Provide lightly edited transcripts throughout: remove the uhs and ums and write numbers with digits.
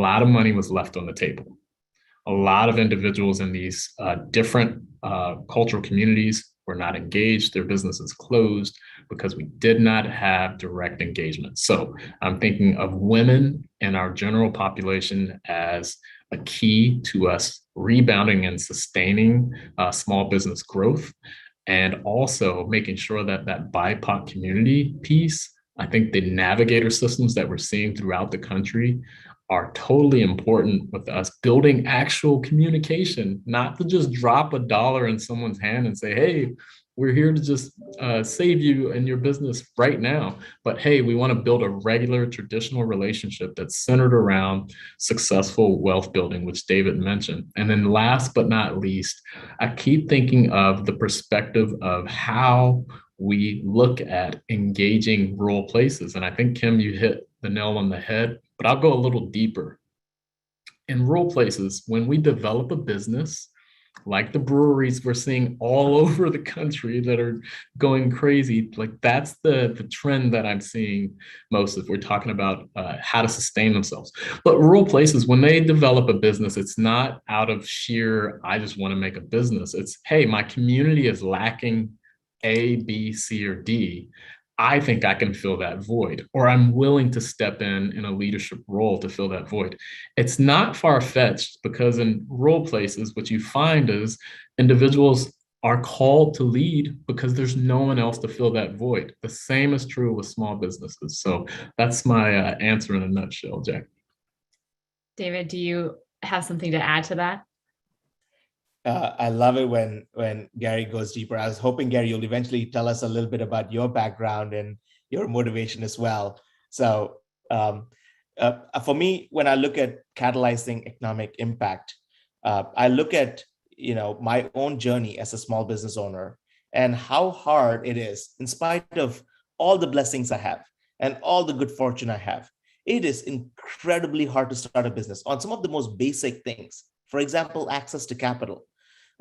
lot of money was left on the table. A lot of individuals in these different cultural communities were not engaged. Their businesses closed because we did not have direct engagement. So I'm thinking of women in our general population as a key to us rebounding and sustaining small business growth, and also making sure that that BIPOC community piece, I think the navigator systems that we're seeing throughout the country are totally important with us building actual communication, not to just drop a dollar in someone's hand and say, hey, we're here to just save you and your business right now. But hey, we want to build a regular traditional relationship that's centered around successful wealth building, which David mentioned. And then last but not least, I keep thinking of the perspective of how we look at engaging rural places. And I think, Kim, you hit the nail on the head, but I'll go a little deeper. In rural places, when we develop a business, like the breweries we're seeing all over the country that are going crazy, like that's the trend that I'm seeing most if we're talking about how to sustain themselves. But rural places, when they develop a business, it's not out of sheer, I just want to make a business. It's, hey, my community is lacking A, B, C, or D. I think I can fill that void, or I'm willing to step in a leadership role to fill that void. It's not far-fetched, because in rural places, what you find is individuals are called to lead because there's no one else to fill that void. The same is true with small businesses. So that's my answer in a nutshell, Jack. David, do you have something to add to that? I love it when Garry goes deeper. I was hoping, Garry, you'll eventually tell us a little bit about your background and your motivation as well. So for me, when I look at catalyzing economic impact, I look at my own journey as a small business owner and how hard it is, in spite of all the blessings I have and all the good fortune I have. It is incredibly hard to start a business on some of the most basic things. For example, access to capital.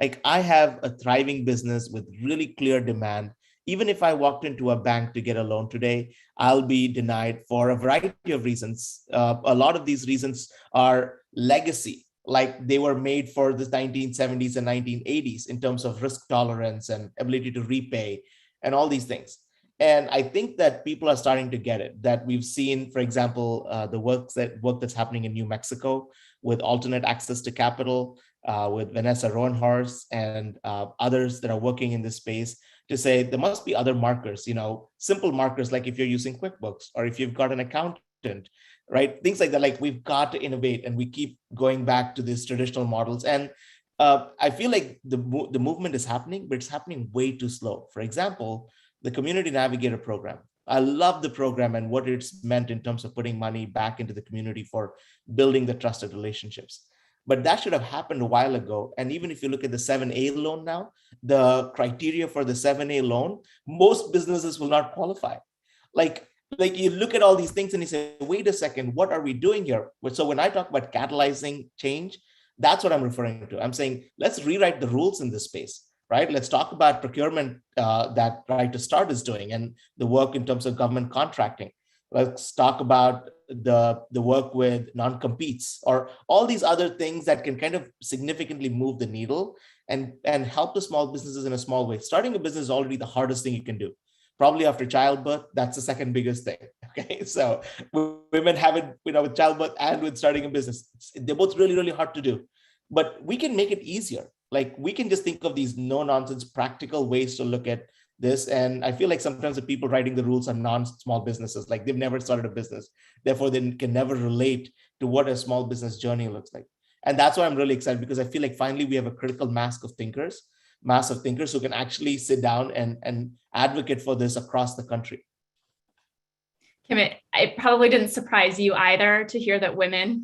Like, I have a thriving business with really clear demand. Even if I walked into a bank to get a loan today, I'll be denied for a variety of reasons. A lot of these reasons are legacy, like they were made for the 1970s and 1980s in terms of risk tolerance and ability to repay and all these things. And I think that people are starting to get it, that we've seen, for example, the work that's happening in New Mexico with alternate access to capital, with Vanessa Roenhorst and others that are working in this space, to say there must be other markers, simple markers, like if you're using QuickBooks or if you've got an accountant, right? Things like that. Like, we've got to innovate, and we keep going back to these traditional models. And I feel like the movement is happening, but it's happening way too slow. For example, the Community Navigator program. I love the program and what it's meant in terms of putting money back into the community for building the trusted relationships. But that should have happened a while ago. And even if you look at the 7A loan now, the criteria for the 7A loan, most businesses will not qualify. Like you look at all these things and you say, wait a second, what are we doing here? So when I talk about catalyzing change, that's what I'm referring to. I'm saying, let's rewrite the rules in this space. Right? Let's talk about procurement that Right to Start is doing, and the work in terms of government contracting. Let's talk about the work with non-competes, or all these other things that can kind of significantly move the needle and help the small businesses in a small way. Starting a business is already the hardest thing you can do. Probably after childbirth, that's the second biggest thing. Okay, so women have it, with childbirth and with starting a business. They're both really, really hard to do, but we can make it easier. Like, we can just think of these no-nonsense practical ways to look at this. And I feel like sometimes the people writing the rules are non-small businesses, like they've never started a business. Therefore, they can never relate to what a small business journey looks like. And that's why I'm really excited, because I feel like finally we have a critical mass of thinkers who can actually sit down and advocate for this across the country. Kim, it probably didn't surprise you either to hear that women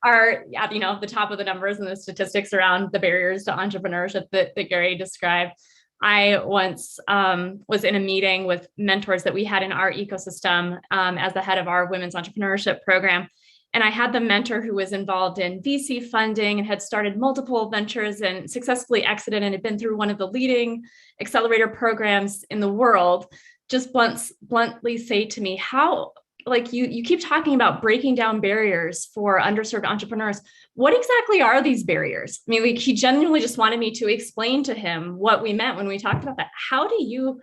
are at the top of the numbers and the statistics around the barriers to entrepreneurship that Garry described. I once was in a meeting with mentors that we had in our ecosystem as the head of our women's entrepreneurship program. And I had the mentor who was involved in VC funding and had started multiple ventures and successfully exited and had been through one of the leading accelerator programs in the world, just bluntly say to me, how like you keep talking about breaking down barriers for underserved entrepreneurs. What exactly are these barriers? I mean, like, he genuinely just wanted me to explain to him what we meant when we talked about that. How do you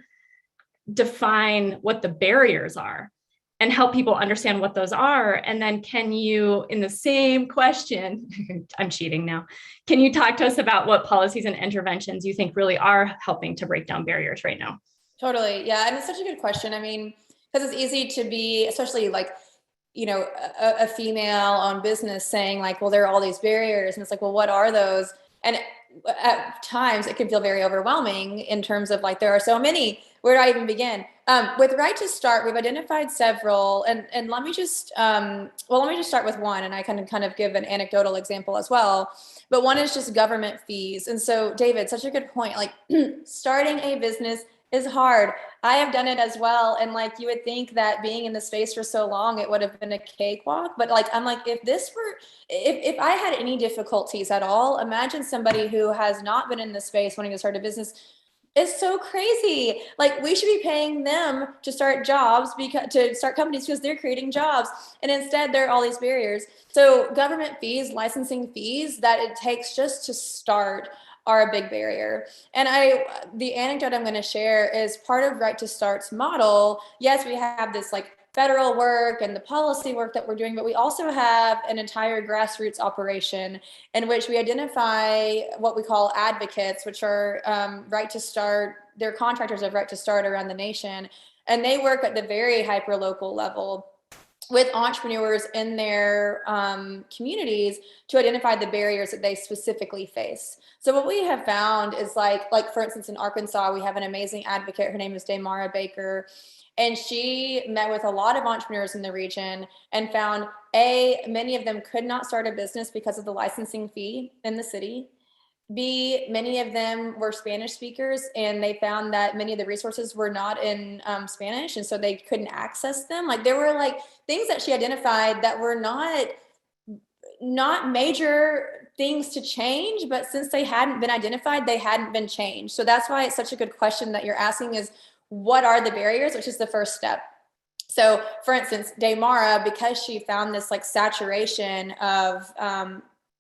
define what the barriers are and help people understand what those are? And then can you, in the same question, I'm cheating now, can you talk to us about what policies and interventions you think really are helping to break down barriers right now? Totally. Yeah. And it's such a good question. I mean, because it's easy to be, especially like, a female-owned business saying like, well, there are all these barriers. And it's like, well, what are those? And at times it can feel very overwhelming in terms of like, there are so many. Where do I even begin? With Right to Start, we've identified several, and let me just start with one, and I can kind of give an anecdotal example as well. But one is just government fees. And so, David, such a good point. Like, starting a business is hard. I have done it as well. And like, you would think that being in the space for so long, it would have been a cakewalk. But like, I'm like, if I had any difficulties at all, imagine somebody who has not been in the space wanting to start a business. It's so crazy. Like, we should be paying them to start jobs, to start companies, because they're creating jobs. And instead there are all these barriers. So government fees, licensing fees that it takes just to start are a big barrier. And the anecdote I'm going to share is part of Right to Start's model. Yes, we have this like federal work and the policy work that we're doing, but we also have an entire grassroots operation in which we identify what we call advocates, which are Right to Start. They're contractors of Right to Start around the nation. And they work at the very hyper-local level with entrepreneurs in their communities to identify the barriers that they specifically face. So what we have found is like for instance, in Arkansas, we have an amazing advocate. Her name is Damara Baker. And she met with a lot of entrepreneurs in the region and found many of them could not start a business because of the licensing fee in the city. B, many of them were Spanish speakers, and they found that many of the resources were not in Spanish, and so they couldn't access them. Like, there were like things that she identified that were not major things to change, but since they hadn't been identified, they hadn't been changed. So that's why it's such a good question that you're asking is, what are the barriers, which is the first step. So for instance, Damara, because she found this like saturation of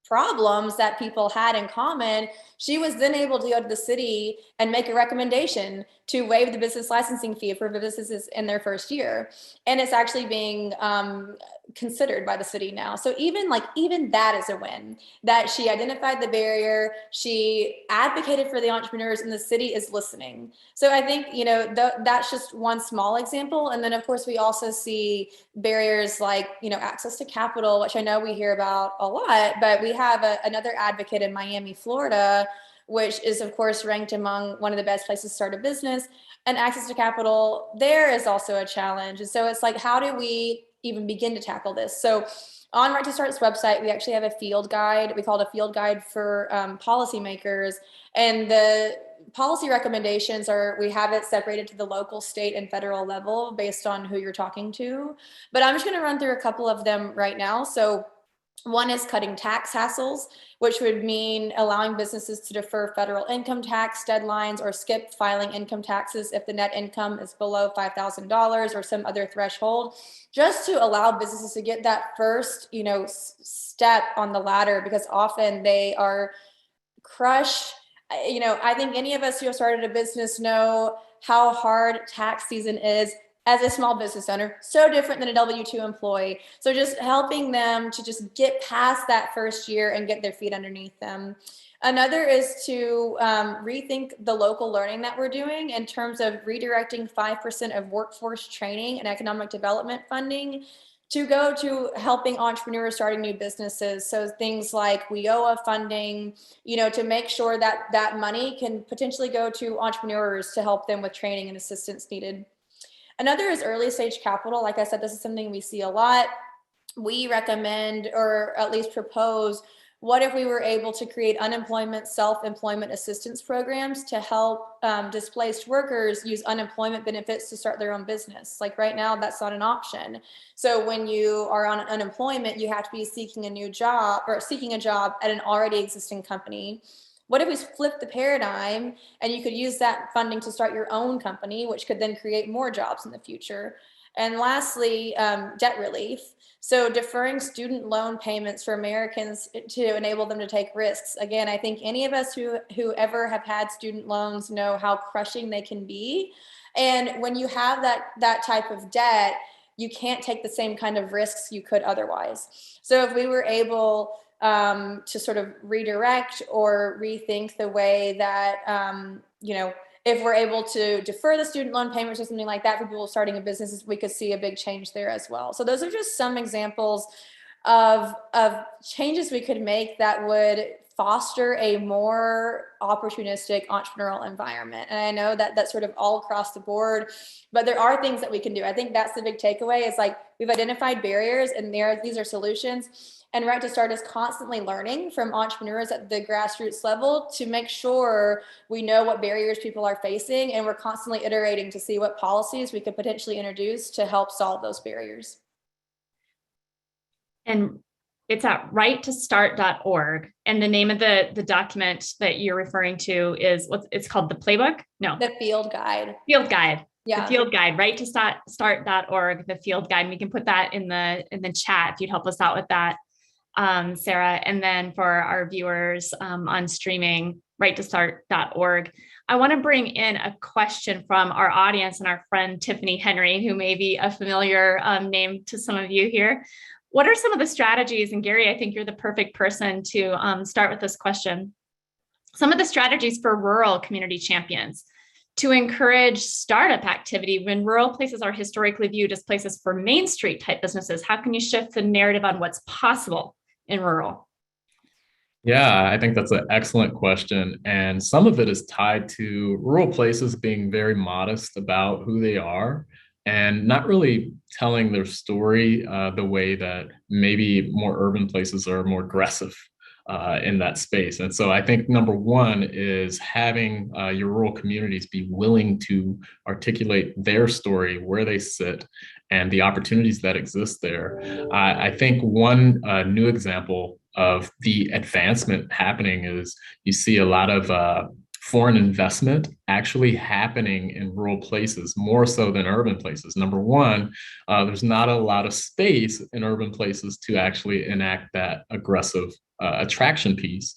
problems that people had in common, she was then able to go to the city and make a recommendation to waive the business licensing fee for businesses in their first year. And it's actually being considered by the city now. So even that is a win, that she identified the barrier, she advocated for the entrepreneurs, and the city is listening. So I think, that's just one small example. And then of course we also see barriers like, access to capital, which I know we hear about a lot, but we have another advocate in Miami, Florida, which is of course ranked among one of the best places to start a business, and access to capital there is also a challenge. And so it's like, how do we even begin to tackle this? So on Right to Start's website, we actually have a field guide. We call it a field guide for policymakers. And the policy recommendations we have it separated to the local, state, and federal level based on who you're talking to. But I'm just going to run through a couple of them right now. So one is cutting tax hassles, which would mean allowing businesses to defer federal income tax deadlines or skip filing income taxes if the net income is below $5,000 or some other threshold, just to allow businesses to get that first, step on the ladder, because often they are crushed. I think any of us who have started a business know how hard tax season is as a small business owner, so different than a W-2 employee. So just helping them to just get past that first year and get their feet underneath them. Another is to rethink the local learning that we're doing in terms of redirecting 5% of workforce training and economic development funding to go to helping entrepreneurs starting new businesses. So things like WIOA funding, to make sure that that money can potentially go to entrepreneurs to help them with training and assistance needed. Another is early stage capital. Like I said, this is something we see a lot. We recommend, or at least propose, what if we were able to create unemployment, self-employment assistance programs to help displaced workers use unemployment benefits to start their own business? Like right now, that's not an option. So when you are on unemployment, you have to be seeking a new job or seeking a job at an already existing company. What if we flip the paradigm and you could use that funding to start your own company, which could then create more jobs in the future? And lastly, debt relief. So deferring student loan payments for Americans to enable them to take risks. Again, I think any of us who ever have had student loans know how crushing they can be. And when you have that type of debt, you can't take the same kind of risks you could otherwise. So if we were able to sort of redirect or rethink the way that, if we're able to defer the student loan payments or something like that for people starting a business, we could see a big change there as well. So those are just some examples of changes we could make that would foster a more opportunistic entrepreneurial environment. And I know that that's sort of all across the board, but there are things that we can do. I think that's the big takeaway is like, we've identified barriers and these are solutions. And Right to Start is constantly learning from entrepreneurs at the grassroots level to make sure we know what barriers people are facing. And we're constantly iterating to see what policies we could potentially introduce to help solve those barriers. And it's at righttostart.org. And the name of the document that you're referring to is it's called the playbook? No. The field guide. Field guide. Yeah. The field guide, righttostart.org, the field guide. We can put that in the chat if you'd help us out with that. Sarah, and then for our viewers on streaming, righttostart.org. I want to bring in a question from our audience and our friend Tiffany Henry, who may be a familiar name to some of you here. What are some of the strategies, and Garry, I think you're the perfect person to start with this question. Some of the strategies for rural community champions to encourage startup activity when rural places are historically viewed as places for Main Street type businesses. How can you shift the narrative on what's possible in rural? Yeah, I think that's an excellent question. And some of it is tied to rural places being very modest about who they are and not really telling their story the way that maybe more urban places are more aggressive in that space. And so I think number one is having your rural communities be willing to articulate their story, where they sit, and the opportunities that exist there. I think one new example of the advancement happening is you see a lot of foreign investment actually happening in rural places more so than urban places. Number one, there's not a lot of space in urban places to actually enact that aggressive attraction piece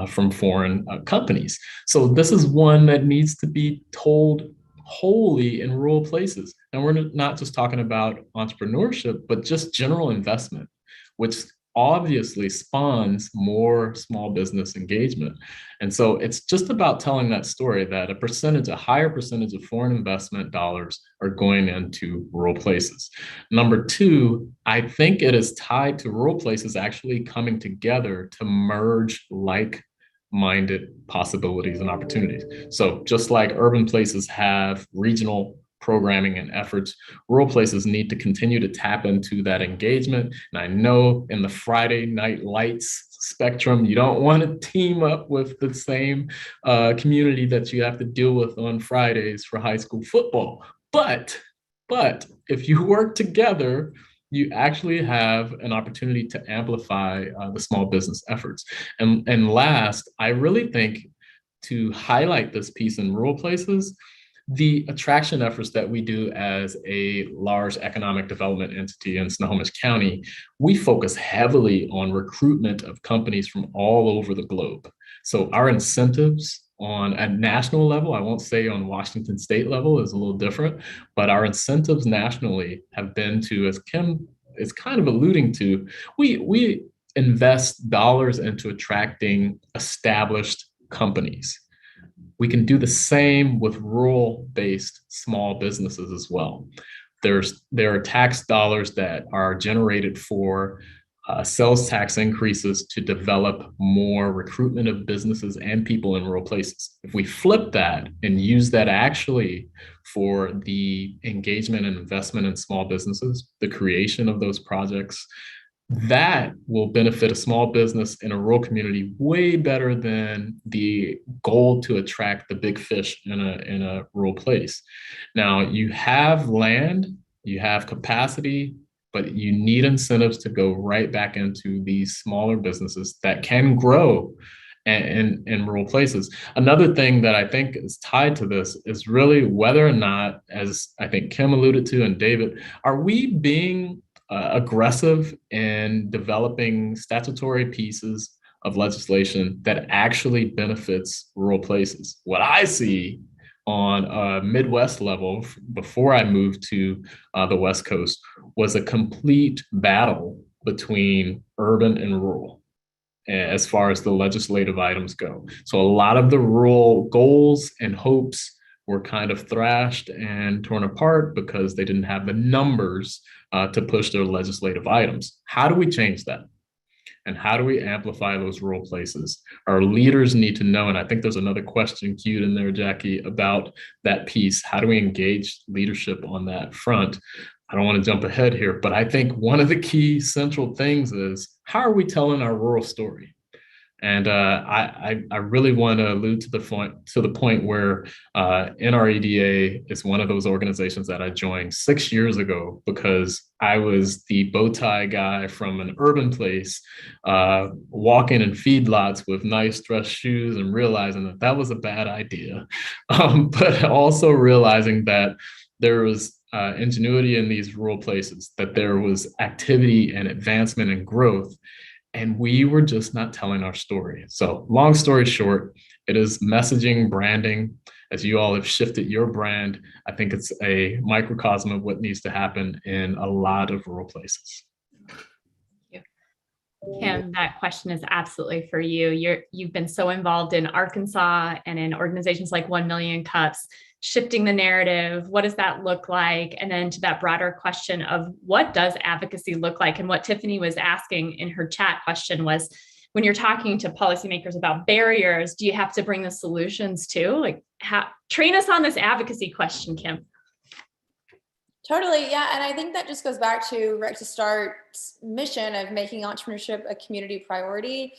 from foreign companies. So this is one that needs to be told wholly in rural places. And we're not just talking about entrepreneurship, but just general investment, which obviously spawns more small business engagement. And so it's just about telling that story that a higher percentage of foreign investment dollars are going into rural places. Number two, I think it is tied to rural places actually coming together to merge like-minded possibilities and opportunities. So just like urban places have regional programming and efforts, rural places need to continue to tap into that engagement. And I know in the Friday night lights spectrum, you don't want to team up with the same community that you have to deal with on Fridays for high school football. But if you work together, you actually have an opportunity to amplify the small business efforts. And last, I really think to highlight this piece in rural places, the attraction efforts that we do as a large economic development entity in Snohomish County, we focus heavily on recruitment of companies from all over the globe. So our incentives on a national level, I won't say on Washington state level is a little different, but our incentives nationally have been to, as Kim is kind of alluding to, we invest dollars into attracting established companies. We can do the same with rural-based small businesses as well. There are tax dollars that are generated for sales tax increases to develop more recruitment of businesses and people in rural places. If we flip that and use that actually for the engagement and investment in small businesses, the creation of those projects, that will benefit a small business in a rural community way better than the goal to attract the big fish in a rural place. Now, you have land, you have capacity, but you need incentives to go right back into these smaller businesses that can grow in rural places. Another thing that I think is tied to this is really whether or not, as I think Kim alluded to and David, are we being aggressive in developing statutory pieces of legislation that actually benefits rural places? What I see on a Midwest level before I moved to the West Coast was a complete battle between urban and rural as far as the legislative items go. So a lot of the rural goals and hopes were kind of thrashed and torn apart because they didn't have the numbers to push their legislative items. How do we change that? And how do we amplify those rural places? Our leaders need to know, and I think there's another question queued in there, Jackie, about that piece. How do we engage leadership on that front? I don't want to jump ahead here, but I think one of the key central things is, how are we telling our rural story? And I really want to allude to the point where NREDA is one of those organizations that I joined 6 years ago because I was the bow tie guy from an urban place, walking in feedlots with nice dress shoes and realizing that that was a bad idea, but also realizing that there was ingenuity in these rural places, that there was activity and advancement and growth. And we were just not telling our story. So long story short, it is messaging, branding. As you all have shifted your brand, I think it's a microcosm of what needs to happen in a lot of rural places. Kim, that question is absolutely for you. You've been so involved in Arkansas and in organizations like 1 Million Cups, shifting the narrative. What does that look like? And then to that broader question of what does advocacy look like? And what Tiffany was asking in her chat question was, when you're talking to policymakers about barriers, do you have to bring the solutions too? Like, train us on this advocacy question, Kim. Totally. Yeah. And I think that just goes back to Right to Start's mission of making entrepreneurship a community priority.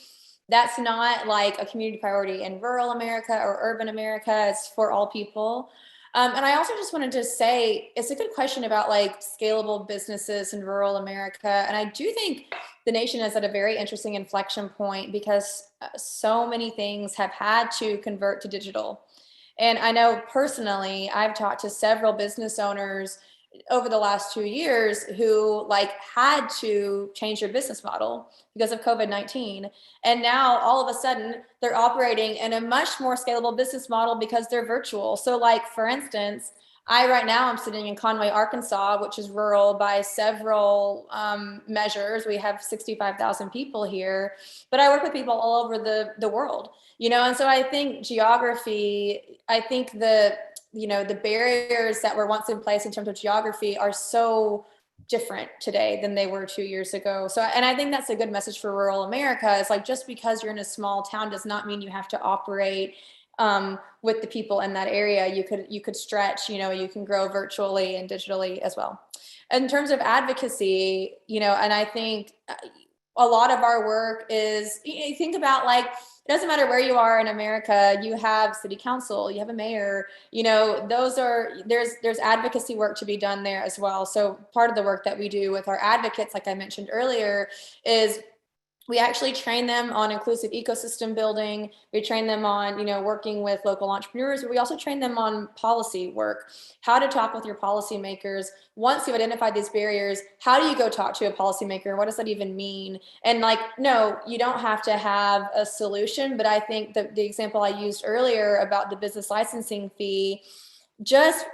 That's not like a community priority in rural America or urban America. It's for all people. And I also just wanted to say, it's a good question about like scalable businesses in rural America. And I do think the nation is at a very interesting inflection point because so many things have had to convert to digital. And I know personally, I've talked to several business owners over the last 2 years who like had to change their business model because of COVID-19. And now all of a sudden they're operating in a much more scalable business model because they're virtual. So like, for instance, right now I'm sitting in Conway, Arkansas, which is rural by several measures. We have 65,000 people here, but I work with people all over the world, and so I think geography, the barriers that were once in place in terms of geography are so different today than they were 2 years ago. So, and I think that's a good message for rural America. It's like, just because you're in a small town does not mean you have to operate with the people in that area. You could stretch, you can grow virtually and digitally as well. In terms of advocacy, and I think a lot of our work is, you think about like, it doesn't matter where you are in America, you have city council, you have a mayor, there's advocacy work to be done there as well. So part of the work that we do with our advocates, like I mentioned earlier, is we actually train them on inclusive ecosystem building. We train them on, working with local entrepreneurs, but we also train them on policy work, how to talk with your policymakers. Once you've identified these barriers, how do you go talk to a policymaker? What does that even mean? And like, no, you don't have to have a solution, but I think the example I used earlier about the business licensing fee, just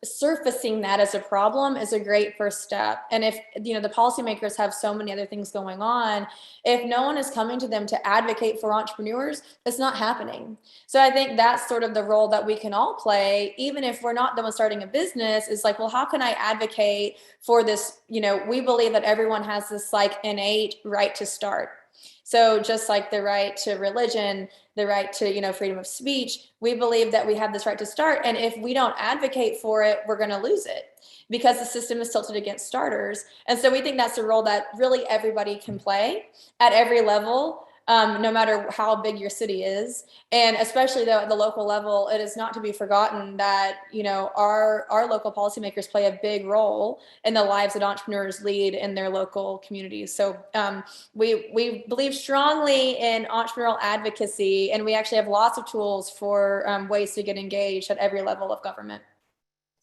surfacing that as a problem is a great first step. And if the policymakers have so many other things going on, if no one is coming to them to advocate for entrepreneurs, it's not happening. So I think that's sort of the role that we can all play, even if we're not the one starting a business. Is like, well, how can I advocate for this? We believe that everyone has this like innate right to start. So just like the right to religion, the right to, freedom of speech, we believe that we have this right to start. And if we don't advocate for it, we're going to lose it because the system is tilted against starters. And so we think that's a role that really everybody can play at every level. no matter how big your city is. And especially though at the local level, it is not to be forgotten that, our local policymakers play a big role in the lives that entrepreneurs lead in their local communities. So we believe strongly in entrepreneurial advocacy, and we actually have lots of tools for ways to get engaged at every level of government.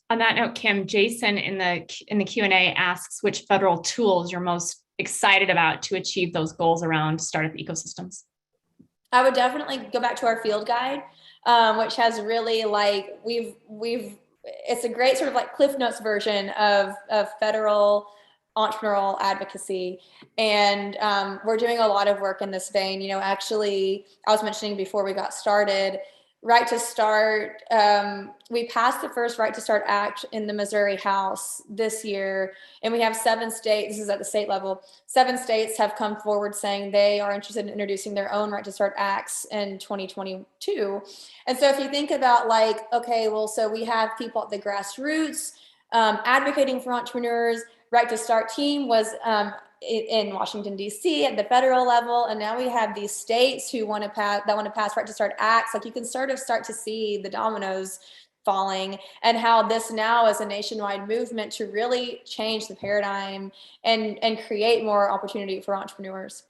On that note, Kim, Jason in the Q&A asks which federal tools you're most excited about to achieve those goals around startup ecosystems. I would definitely go back to our field guide, which has really it's a great sort of like Cliff Notes version of federal entrepreneurial advocacy. And we're doing a lot of work in this vein. Actually, I was mentioning before we got started, Right to Start, we passed the first Right to Start Act in the Missouri House this year, and we have 7 states, this is at the state level, 7 states have come forward saying they are interested in introducing their own Right to Start Acts in 2022. And so if you think about so we have people at the grassroots advocating for entrepreneurs. Right to Start team was in Washington, D.C. at the federal level. And now we have these states who want to pass Right to Start Acts. You can start to see the dominoes falling, and how this now is a nationwide movement to really change the paradigm and create more opportunity for entrepreneurs.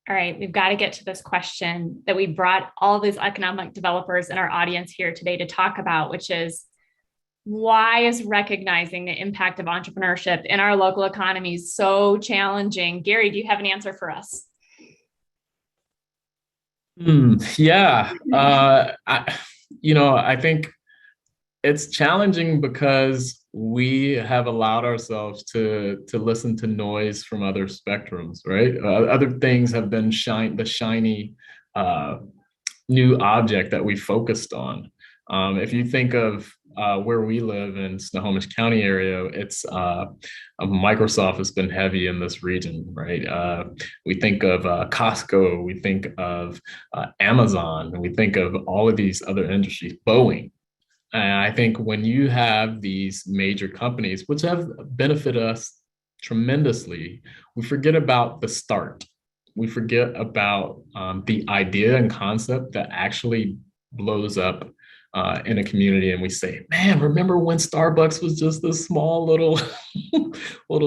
All right, we've got to get to this question that we brought all these economic developers in our audience here today to talk about, which is, why is recognizing the impact of entrepreneurship in our local economies so challenging? Garry, do you have an answer for us? Yeah, I think it's challenging because we have allowed ourselves to listen to noise from other spectrums, right? Other things have been the shiny new object that we focused on. If you think of where we live in Snohomish County area, it's Microsoft has been heavy in this region, right? We think of Costco, we think of Amazon, and we think of all of these other industries, Boeing. And I think when you have these major companies, which have benefited us tremendously, we forget about the start. We forget about the idea and concept that actually blows up in a community, and we say, man, remember when Starbucks was just this small little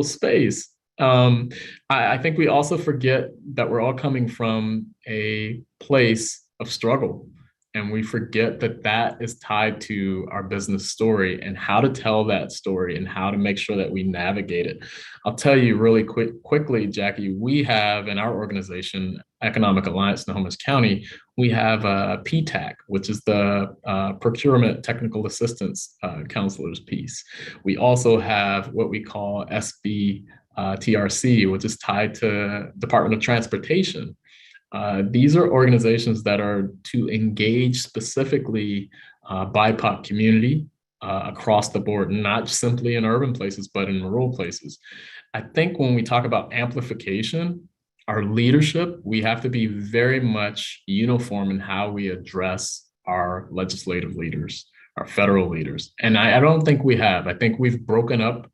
space? I think we also forget that we're all coming from a place of struggle, and we forget that is tied to our business story and how to tell that story and how to make sure that we navigate it. I'll tell you really quickly, Jackie, we have in our organization, Economic Alliance Snohomish County, we have a PTAC, which is the Procurement Technical Assistance Counselors piece. We also have what we call SBTRC, which is tied to Department of Transportation. These are organizations that are to engage specifically BIPOC community across the board, not simply in urban places, but in rural places. I think when we talk about amplification, our leadership, we have to be very much uniform in how we address our legislative leaders, our federal leaders. And I don't think we have. I think we've broken up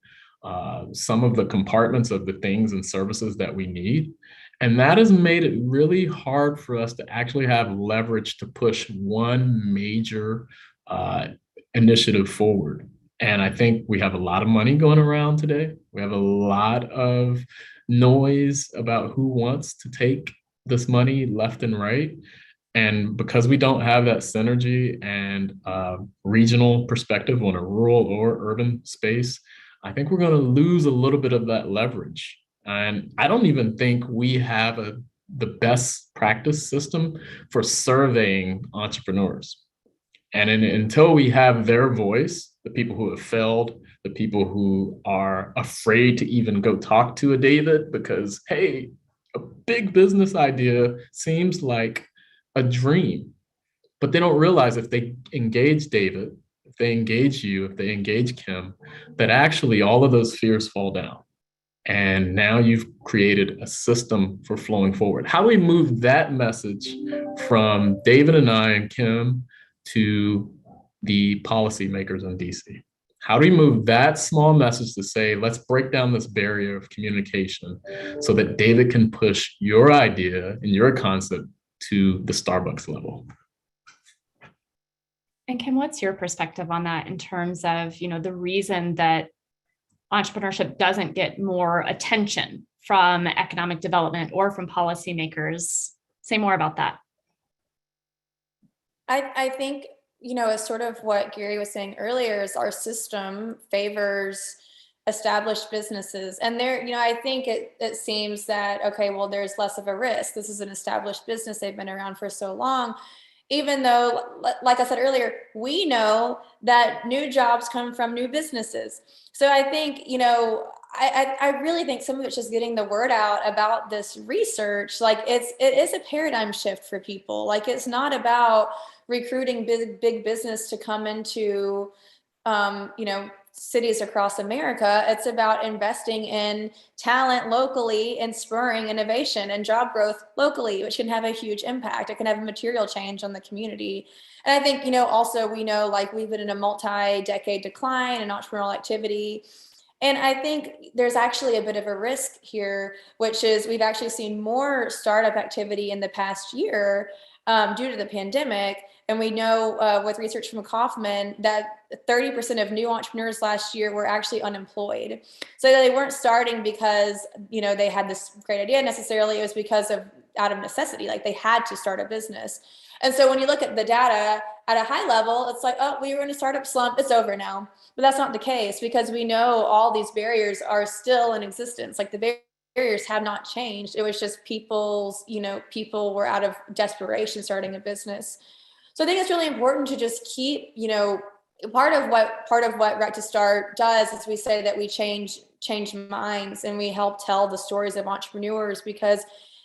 some of the compartments of the things and services that we need. And that has made it really hard for us to actually have leverage to push one major initiative forward. And I think we have a lot of money going around today. We have a lot of noise about who wants to take this money left and right. And because we don't have that synergy and regional perspective on a rural or urban space, I think we're going to lose a little bit of that leverage. And I don't even think we have the best practice system for surveying entrepreneurs. And until we have their voice, the people who have failed, the people who are afraid to even go talk to a David because, hey, a big business idea seems like a dream, but they don't realize if they engage David, if they engage you, if they engage Kim, that actually all of those fears fall down. And now you've created a system for flowing forward. How do we move that message from David and I and Kim to the policymakers in DC? How do we move that small message to say, let's break down this barrier of communication so that David can push your idea and your concept to the Starbucks level? And Kim, what's your perspective on that in terms of, the reason that entrepreneurship doesn't get more attention from economic development or from policymakers? Say more about that. I think, as sort of what Garry was saying earlier, is our system favors established businesses. And there, I think it seems that, okay, well, there's less of a risk. This is an established business. They've been around for so long. Even though, like I said earlier, we know that new jobs come from new businesses. So I think, I really think some of it's just getting the word out about this research. Like it is a paradigm shift for people. Like it's not about recruiting big business to come into, cities across America. It's about investing in talent locally and spurring innovation and job growth locally, which can have a huge impact. It can have a material change on the community. And I think, also we know like we've been in a multi-decade decline in entrepreneurial activity. And I think there's actually a bit of a risk here, which is we've actually seen more startup activity in the past year due to the pandemic. And we know with research from Kaufman that 30% of new entrepreneurs last year were actually unemployed. So they weren't starting because, they had this great idea necessarily. It was because of out of necessity, like they had to start a business. And so when you look at the data at a high level, it's like, oh, we were in a startup slump. It's over now. But that's not the case because we know all these barriers are still in existence. Like the barriers have not changed. It was just people were out of desperation starting a business. So I think it's really important to just keep, part of what Right to Start does is we say that we change minds and we help tell the stories of entrepreneurs, because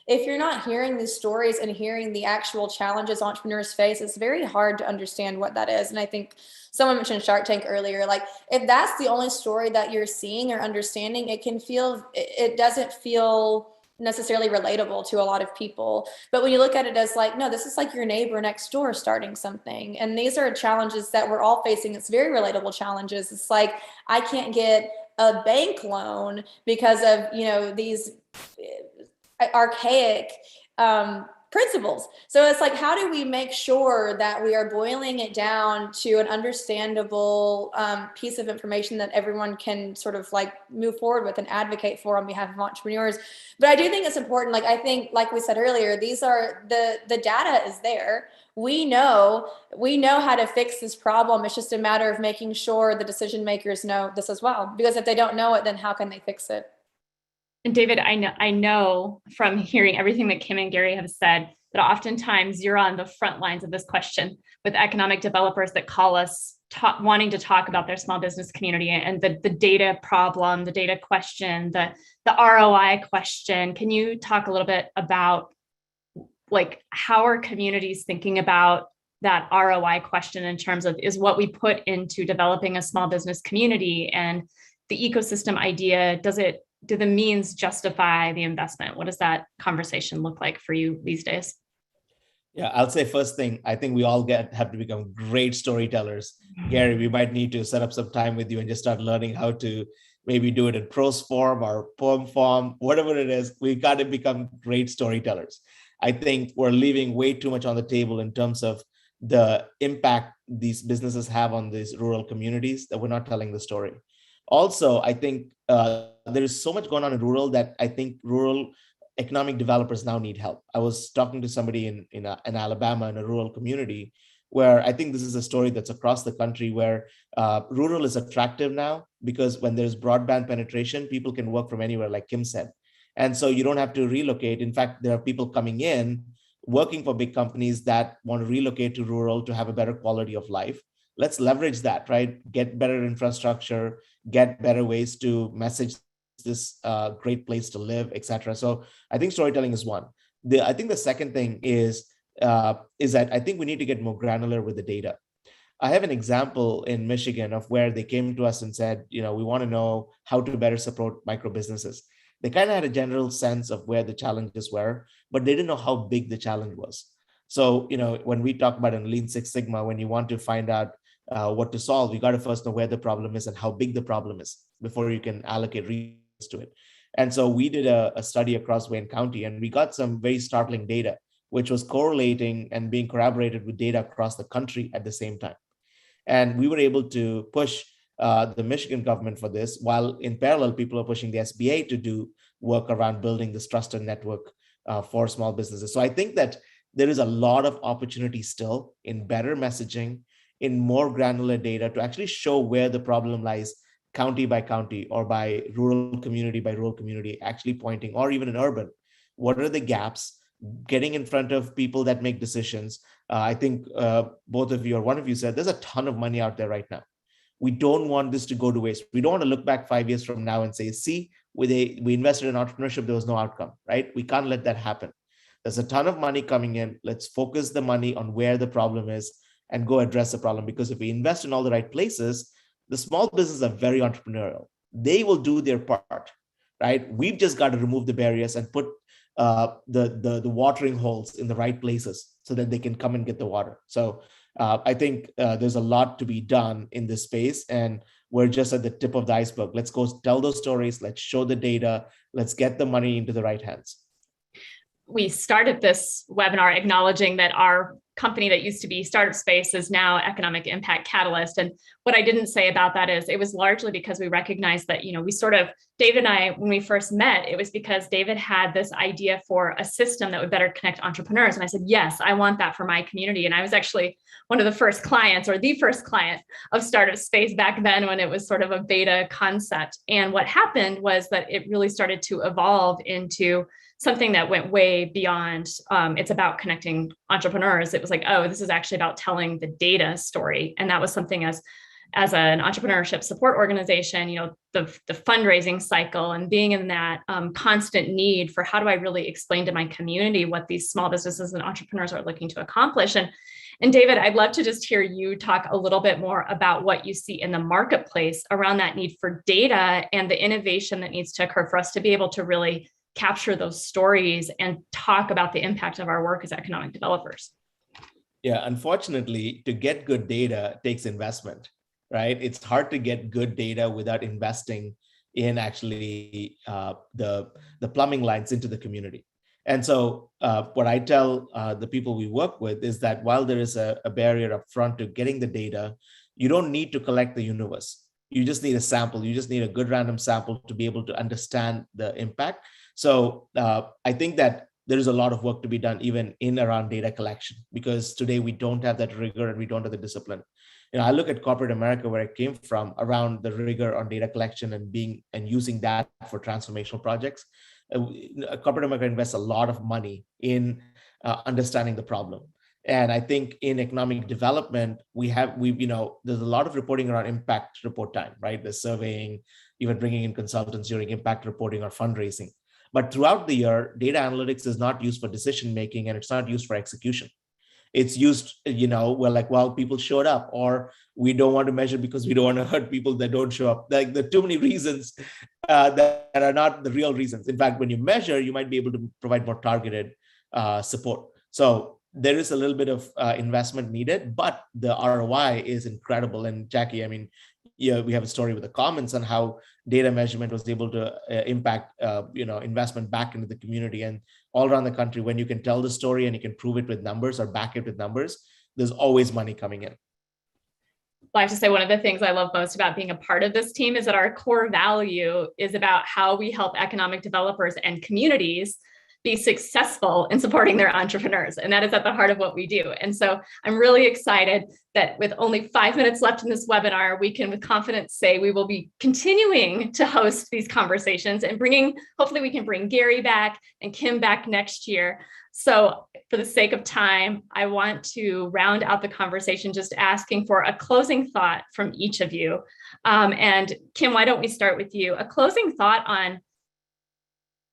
if you're not hearing these stories and hearing the actual challenges entrepreneurs face, it's very hard to understand what that is. And I think someone mentioned Shark Tank earlier, like if that's the only story that you're seeing or understanding, it doesn't feel necessarily relatable to a lot of people. But when you look at it as like, no, this is like your neighbor next door starting something. And these are challenges that we're all facing. It's very relatable challenges. It's like, I can't get a bank loan because of, these archaic principles. So it's like, how do we make sure that we are boiling it down to an understandable piece of information that everyone can sort of like move forward with and advocate for on behalf of entrepreneurs? But I do think it's important. Like, I think, like we said earlier, these are the data is there. We know how to fix this problem. It's just a matter of making sure the decision makers know this as well, because if they don't know it, then how can they fix it? And David, I know from hearing everything that Kim and Garry have said that oftentimes you're on the front lines of this question with economic developers that call us wanting to talk about their small business community and the data problem, the data question, the ROI question. Can you talk a little bit about like how are communities thinking about that ROI question in terms of is what we put into developing a small business community and the ecosystem idea, do the means justify the investment? What does that conversation look like for you these days? Yeah, I'll say first thing, I think we all have to become great storytellers. Garry, we might need to set up some time with you and just start learning how to maybe do it in prose form or poem form, whatever it is. We got to become great storytellers. I think we're leaving way too much on the table in terms of the impact these businesses have on these rural communities that we're not telling the story. Also, I think there is so much going on in rural that I think rural economic developers now need help. I was talking to somebody in Alabama in a rural community where I think this is a story that's across the country where rural is attractive now because when there's broadband penetration, people can work from anywhere, like Kim said. And so you don't have to relocate. In fact, there are people coming in, working for big companies that want to relocate to rural to have a better quality of life. Let's leverage that, right? Get better infrastructure, get better ways to message this great place to live, etc. So I think storytelling is one. I think the second thing is that I think we need to get more granular with the data. I have an example in Michigan of where they came to us and said, we want to know how to better support micro businesses. They kind of had a general sense of where the challenges were, but they didn't know how big the challenge was. So, when we talk about in Lean Six Sigma, when you want to find out what to solve, you got to first know where the problem is and how big the problem is before you can allocate resources to it. And so we did a study across Wayne County, and we got some very startling data, which was correlating and being corroborated with data across the country at the same time. And we were able to push the Michigan government for this, while in parallel, people are pushing the SBA to do work around building this trusted network for small businesses. So I think that there is a lot of opportunity still in better messaging, in more granular data to actually show where the problem lies, county by county or by rural community, actually pointing, or even in urban. What are the gaps? Getting in front of people that make decisions. I think both of you or one of you said there's a ton of money out there right now. We don't want this to go to waste. We don't want to look back 5 years from now and say, see, we invested in entrepreneurship, there was no outcome, right? We can't let that happen. There's a ton of money coming in. Let's focus the money on where the problem is and go address the problem. Because if we invest in all the right places, the small businesses are very entrepreneurial. They will do their part, right? We've just got to remove the barriers and put the watering holes in the right places so that they can come and get the water. So I think there's a lot to be done in this space, and we're just at the tip of the iceberg. Let's go tell those stories. Let's show the data. Let's get the money into the right hands. We started this webinar acknowledging that our company that used to be Startup Space is now Economic Impact Catalyst. And what I didn't say about that is it was largely because we recognized that, we sort of, David and I, when we first met, it was because David had this idea for a system that would better connect entrepreneurs. And I said, yes, I want that for my community. And I was actually one of the first clients, or the first client of Startup Space back then, when it was sort of a beta concept. And what happened was that it really started to evolve into something that went way beyond, it's about connecting entrepreneurs. It was like, oh, this is actually about telling the data story. And that was something as an entrepreneurship support organization, the fundraising cycle and being in that constant need for how do I really explain to my community what these small businesses and entrepreneurs are looking to accomplish. And David, I'd love to just hear you talk a little bit more about what you see in the marketplace around that need for data and the innovation that needs to occur for us to be able to really capture those stories and talk about the impact of our work as economic developers. Yeah, unfortunately, to get good data takes investment, right? It's hard to get good data without investing in actually the plumbing lines into the community. And so what I tell the people we work with is that while there is a barrier up front to getting the data, you don't need to collect the universe. You just need a sample. You just need a good random sample to be able to understand the impact. So I think that there is a lot of work to be done even in around data collection, because today we don't have that rigor and we don't have the discipline. I look at corporate America, where I came from, around the rigor on data collection and using that for transformational projects. Corporate America invests a lot of money in understanding the problem. And I think in economic development, there's a lot of reporting around impact report time, right? The surveying, even bringing in consultants during impact reporting or fundraising. But throughout the year, data analytics is not used for decision-making, and it's not used for execution. It's used, we're like, well, people showed up, or we don't want to measure because we don't want to hurt people that don't show up. Like, there are too many reasons that are not the real reasons. In fact, when you measure, you might be able to provide more targeted support. So there is a little bit of investment needed, but the ROI is incredible. And Jackie, we have a story with the Commons on how data measurement was able to impact, investment back into the community. And all around the country, when you can tell the story and you can prove it with numbers or back it with numbers, there's always money coming in. Well, I have to say, one of the things I love most about being a part of this team is that our core value is about how we help economic developers and communities be successful in supporting their entrepreneurs. And that is at the heart of what we do. And so I'm really excited that with only 5 minutes left in this webinar, we can with confidence say we will be continuing to host these conversations and hopefully we can bring Garry back and Kim back next year. So for the sake of time, I want to round out the conversation just asking for a closing thought from each of you. And Kim, why don't we start with you? A closing thought on,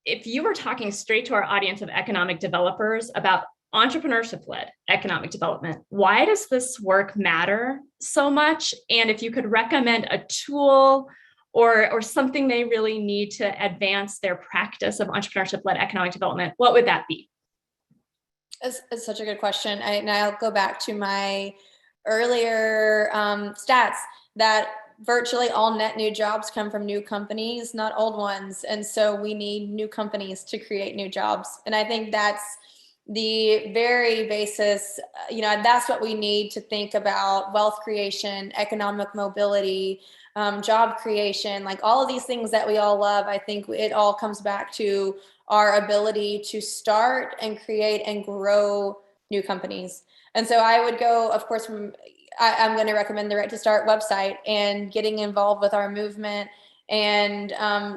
if you were talking straight to our audience of economic developers about entrepreneurship-led economic development, why does this work matter so much? And if you could recommend a tool or something they really need to advance their practice of entrepreneurship-led economic development, what would that be? It's such a good question. And I'll go back to my earlier stats that virtually all net new jobs come from new companies, not old ones. And so we need new companies to create new jobs. And I think that's the very basis, that's what we need to think about: wealth creation, economic mobility, job creation, like all of these things that we all love. I think it all comes back to our ability to start and create and grow new companies. And so I would go, of course, I'm going to recommend the Right to Start website and getting involved with our movement and,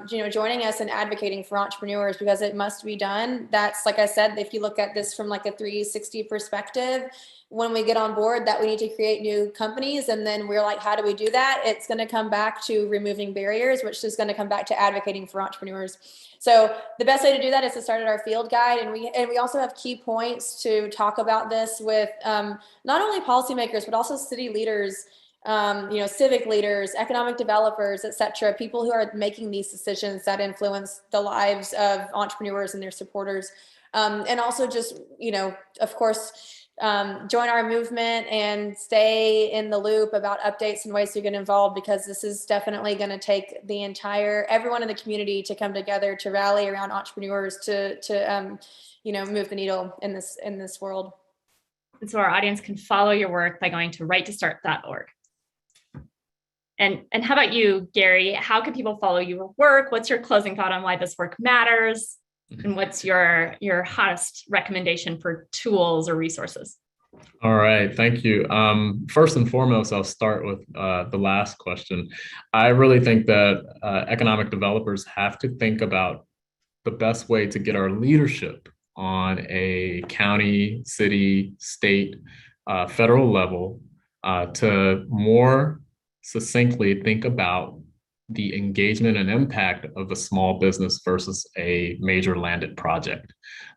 joining us and advocating for entrepreneurs, because it must be done. That's, like I said, if you look at this from like a 360 perspective, when we get on board that we need to create new companies, and then we're like, how do we do that? It's going to come back to removing barriers, which is going to come back to advocating for entrepreneurs. So the best way to do that is to start at our field guide. And we also have key points to talk about this with not only policymakers, but also city leaders, civic leaders, economic developers, et cetera, people who are making these decisions that influence the lives of entrepreneurs and their supporters. And also just, of course, join our movement and stay in the loop about updates and ways to get involved, because this is definitely going to take everyone in the community to come together to rally around entrepreneurs to move the needle in this world. And so our audience can follow your work by going to righttostart.org. And how about you, Garry? How can people follow your work? What's your closing thought on why this work matters? And what's your hottest recommendation for tools or resources? All right, thank you. First and foremost, I'll start with the last question. I really think that economic developers have to think about the best way to get our leadership on a county, city, state, federal level to more succinctly think about the engagement and impact of a small business versus a major landed project.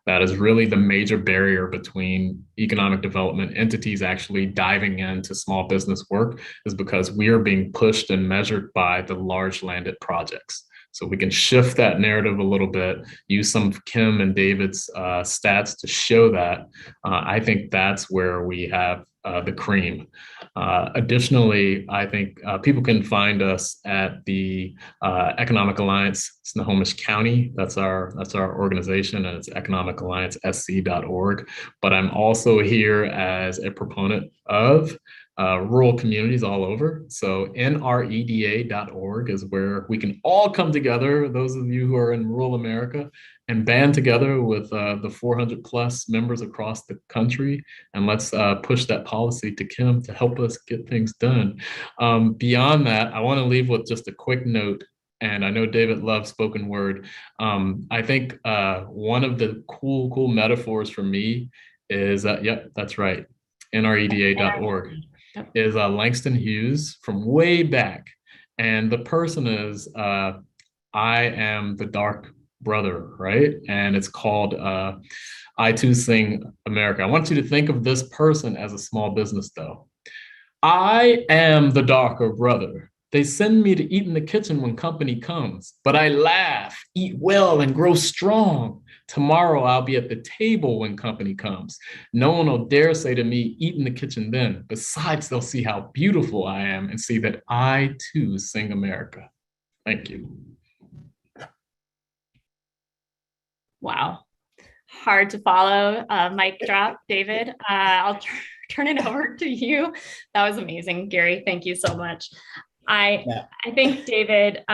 That is really the major barrier between economic development entities actually diving into small business work, is because we are being pushed and measured by the large landed projects. So we can shift that narrative a little bit, use some of Kim and David's stats to show that. I think that's where we have the cream. Additionally, I think people can find us at the Economic Alliance Snohomish County. That's our organization, and it's economicalliancesc.org. But I'm also here as a proponent of rural communities all over. So nreda.org is where we can all come together, those of you who are in rural America, and band together with the 400 plus members across the country. And let's push that policy to Kim to help us get things done. Beyond that, I want to leave with just a quick note. And I know David loves spoken word. I think one of the cool metaphors for me is, yep, that's right, nreda.org. is Langston Hughes from way back. And the person is, I Am the Dark Brother, right? And it's called I Too Sing America. I want you to think of this person as a small business though. I am the darker brother. They send me to eat in the kitchen when company comes, but I laugh, eat well, and grow strong. Tomorrow I'll be at the table when company comes. No one will dare say to me, eat in the kitchen then. Besides, they'll see how beautiful I am and see that I too sing America. Thank you. Wow. Hard to follow. Mic drop, David. I'll turn it over to you. That was amazing, Garry. Thank you so much. I think, David,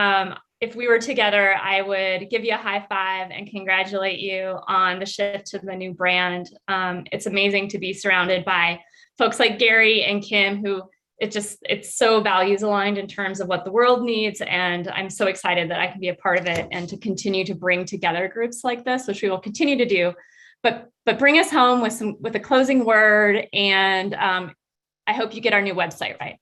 if we were together, I would give you a high five and congratulate you on the shift to the new brand. It's amazing to be surrounded by folks like Garry and Kim, who it's so values aligned in terms of what the world needs. And I'm so excited that I can be a part of it and to continue to bring together groups like this, which we will continue to do. But bring us home with a closing word. And I hope you get our new website right.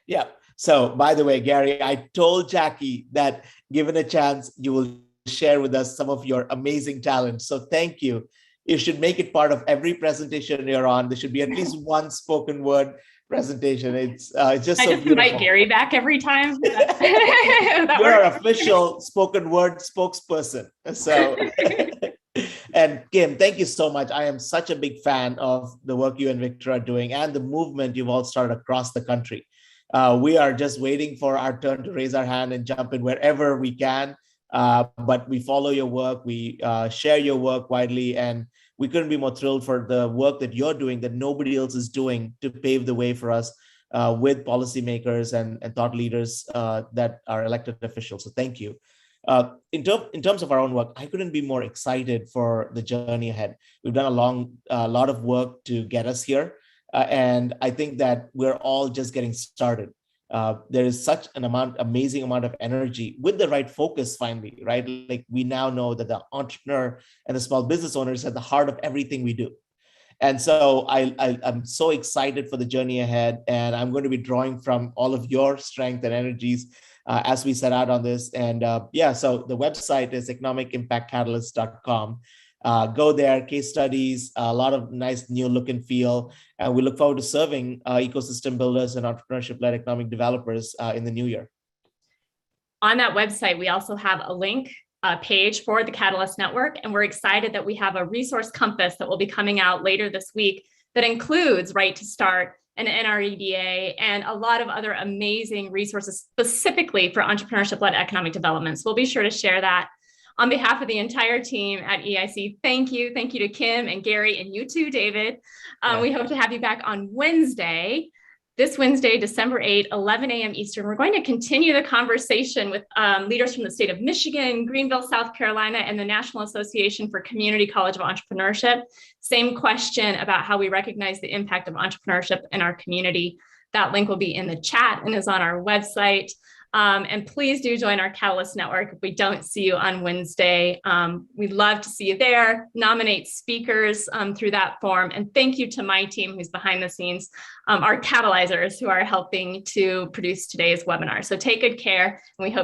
Yeah. So, by the way, Garry, I told Jackie that given a chance, you will share with us some of your amazing talents. So thank you. You should make it part of every presentation you're on. There should be at least one spoken word presentation. It's just so beautiful. I just invite Garry back every time. You're our official spoken word spokesperson. So, And Kim, thank you so much. I am such a big fan of the work you and Victor are doing and the movement you've all started across the country. We are just waiting for our turn to raise our hand and jump in wherever we can. But we follow your work, we share your work widely, and we couldn't be more thrilled for the work that you're doing that nobody else is doing to pave the way for us with policymakers and thought leaders that are elected officials. So thank you. In terms of our own work, I couldn't be more excited for the journey ahead. We've done a lot of work to get us here. And I think that we're all just getting started. There is such an amazing amount of energy with the right focus finally, right? Like we now know that the entrepreneur and the small business owner is at the heart of everything we do. And so I'm so excited for the journey ahead, and I'm going to be drawing from all of your strength and energies as we set out on this. And so the website is economicimpactcatalyst.com. Go there, case studies, a lot of nice new look and feel. And we look forward to serving ecosystem builders and entrepreneurship-led economic developers in the new year. On that website, we also have a link page for the Catalyst Network. And we're excited that we have a resource compass that will be coming out later this week that includes Right to Start and NREDA and a lot of other amazing resources specifically for entrepreneurship-led economic development. So we'll be sure to share that. On behalf of the entire team at EIC, thank you. Thank you to Kim and Garry and you too, David. We hope to have you back on Wednesday. This Wednesday, December 8, 11 a.m. Eastern, we're going to continue the conversation with leaders from the state of Michigan, Greenville, South Carolina, and the National Association for Community College of Entrepreneurship. Same question about how we recognize the impact of entrepreneurship in our community. That link will be in the chat and is on our website. And please do join our Catalyst Network if we don't see you on Wednesday. We'd love to see you there. Nominate speakers through that form. And thank you to my team who's behind the scenes, our catalyzers who are helping to produce today's webinar. So take good care, and we hope